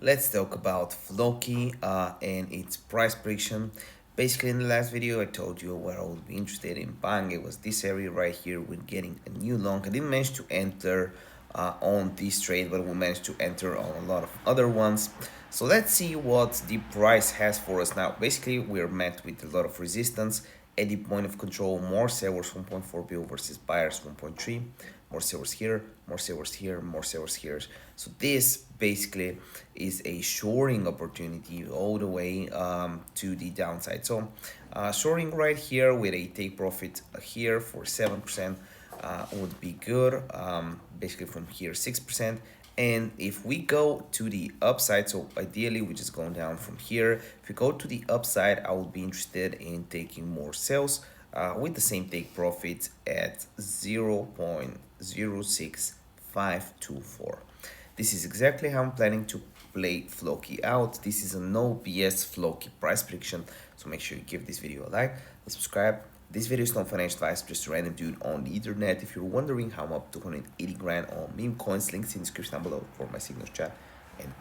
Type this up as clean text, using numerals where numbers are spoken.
Let's talk about Floki and its price prediction. Basically, in the last video, I told you where I would be interested in buying. It was this area right here with getting a new long. I didn't manage to enter on this trade, but we managed to enter on a lot of other ones. So let's see what the price has for us now. Basically, we're met with a lot of resistance at the point of control. More sellers 1.4 bill versus buyers 1.3. More sellers here, more sellers here, more sellers here. So this basically is a shoring opportunity all the way to the downside. So shoring right here with a take profit here for 7% would be good. Basically from here 6%. And if we go to the upside, so ideally we're just going down from here. If we go to the upside, I would be interested in taking more sales with the same take profit at 0.06524. This is exactly how I'm planning to play Floki out. This is a no BS Floki price prediction, so make sure you give this video a like, subscribe. This video is not financial advice, just a random dude on the internet. If you're wondering how I'm up to 280 grand on meme coins, links in the description down below for my signals chat and